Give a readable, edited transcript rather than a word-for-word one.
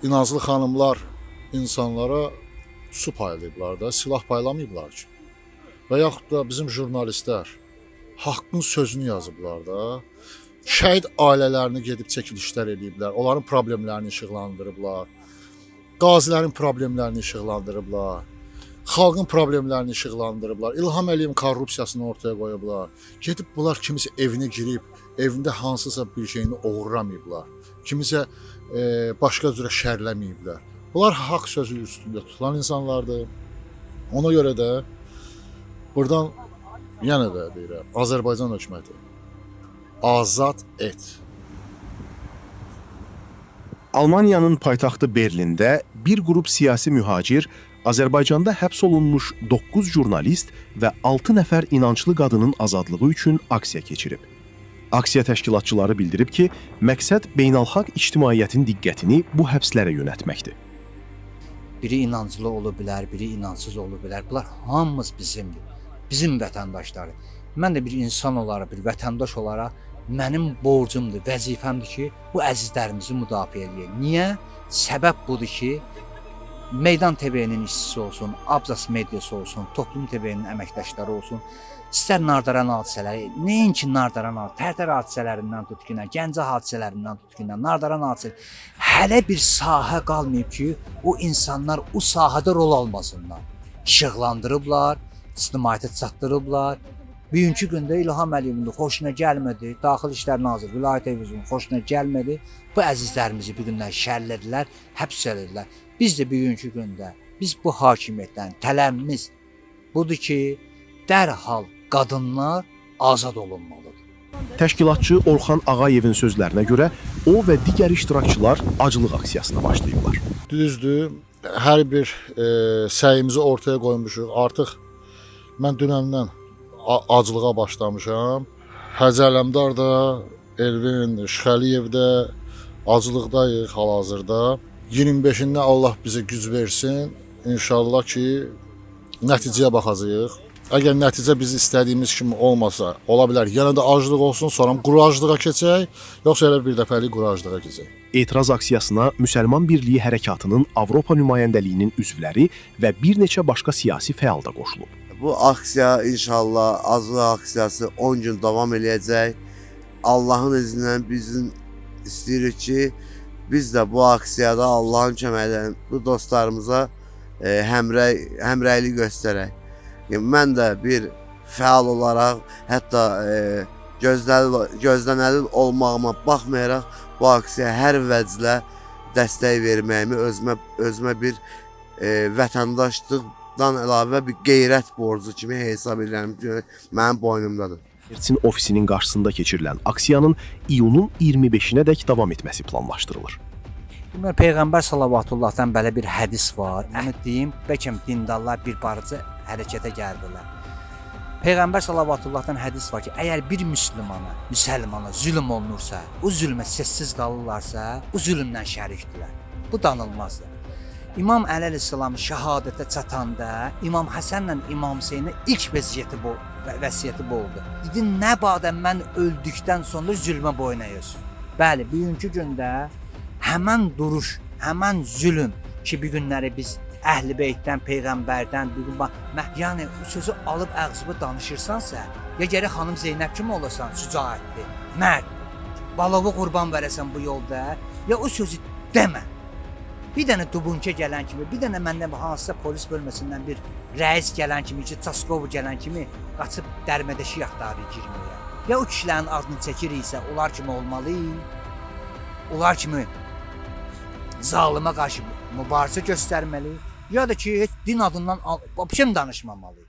İnanclı xanımlar insanlara su paylayıblar da, silah paylamayıblar ki. Və yaxud da bizim jurnalistlər haqqın sözünü yazıblar da. Şəhid ailələrini gedib çəkilişlər ediblər, onların problemlərini işıqlandırıblar. Qazilərin problemlərini işıqlandırıblar. Xalqın problemlərini işıqlandırıblar. İlham Əliyevin korrupsiyasını ortaya qoyublar. Gedib bunlar kimisə evinə girib, evində hansısa bir şeyini oğurlamayıblar. Kimisə başqa cürə şərləməyiblər. Bunlar haqq sözü üstündə tutulan insanlardır. Ona görə də buradan yenə də deyirəm, Azərbaycan hökuməti azad et. Almaniyanın paytaxtı Berlində bir qrup siyasi mühacir Azərbaycanda həbs olunmuş 9 jurnalist və 6 nəfər inanclı qadının azadlığı üçün aksiya keçirib. Aksiya təşkilatçıları bildirib ki, məqsəd beynəlxalq ictimaiyyətin diqqətini bu həbslərə yönəltməkdir. Biri inanclı ola bilər, biri inansız ola bilər. Bunlar hamımız bizimdir. Bizim vətəndaşları. Mən də bir insan olaraq, bir vətəndaş olaraq mənim borcumdur, vəzifəmdir ki, bu əzizlərimizi müdafiə edeyim. Niyə? Səbəb budur ki, Meydan TV-nin işçisi olsun, Abzas Mediası olsun, Toplum TV-nin əməkdaşları olsun, istər Nardaran hadisələri, nəinki Nardaran hadisələri, Tərtər hadisələrindən tutquna, Gəncə hadisələrindən tutquna, Nardaran hadisələri, hələ bir sahə qalmayıb ki, o insanlar o sahədə rol almasınlar. İşıqlandırıblar, ictimaiyyətə çatdırıblar. Bugünkü gündə İlham Əliyevin xoşuna gəlmədi, Daxili İşlər Naziri Vilayət Evimizin xoşuna gəlmədi. Bu əzizlərimizi bu günlər şərlədilər, həbs edildilər. Biz də bugünkü gündə, biz bu hakimiyyətdən tələbimiz budur ki, dərhal qadınlar azad olunmalıdır. Təşkilatçı Orxan Ağayevin sözlərinə görə o və digər iştirakçılar aclıq aksiyasına başlayıblar. Düzdür, hər bir səyimizi ortaya qoymuşuq. Artıq mən dünəndən aclığa başlamışam. Hacı Ələmdar da, Elvin Şəxəliyev də aclıqdayıq hal-hazırda. 25-ində Allah bizə güc versin. İnşallah ki, nəticəyə baxacağıq. Əgər nəticə biz istədiyimiz kimi olmasa, ola bilər yenə də aclıq olsun, sonra quraclığa keçək, yoxsa elə bir dəfəlik quraclığa keçək. Etiraz aksiyasına Müsəlman Birliyi Hərəkatının Avropa nümayəndəliyinin üzvləri və bir neçə başqa siyasi fəal da qoşulub. Bu aksiya inşallah aclıq aksiyası 10 gün davam eləyəcək. Allahın izni ilə bizim istəyirik ki, biz də bu aksiyada Allahın köməyi ilə bu dostlarımıza həmrəylik göstərək. Mən də bir fəal olaraq, hətta gözlənəli olmağıma baxmayaraq bu aksiyaya hər vəclə dəstək verməyimi özümə bir vətəndaşlıqdan əlavə bir qeyrət borcu kimi hesab edirəm ki, mənim boynumdadır. Mersin ofisinin qarşısında keçirilən aksiyanın iyunun 25-nədək davam etməsi planlaşdırılır. Deməli, Peyğəmbər sallavatullahdan belə bir hədis var. Onu deyim, bəlkə dindarlar bir parça hərəkətə gəldilər. Peyğəmbər sallavatullahdan hədis var ki, əgər bir müsəlmana zülm olunursa, o zülmə səssiz qalırlarsa, o zülmdən şərikdirlər. Bu danılmazdır. İmam Əli əleyhissalam şəhadətə çatanda İmam Həsənlə İmam Hüseynə ilk vəsiyyəti bu oldu. Dedi, nə badə mən öldükdən sonra zülmə boyun əyirsən. Bəli, bugünkü gündə həmən duruş, həmən zülm ki, bu günləri biz Əhl-i Beytdən, Peyğəmbərdən, yəni o sözü alıb əğzıbı danışırsansa, ya gərək xanım Zeynəb kimi olasan, şücaətli, mərd, balağı qurban verəsən bu yolda, ya o sözü demə. Bir dənə Dubunkə gələn kimi, bir dənə məndən hansısa polis bölməsindən bir rəis gələn kimi, Çaskov gələn kimi qaçıb dərmədəşi yaxdarı girməyə. Ya o kişilərin adını çəkiriksə, onlar kimi olmalı, onlar kimi zalimə qarşı mübarizə göstərməli, ya da ki, heç din adından danışmamalı.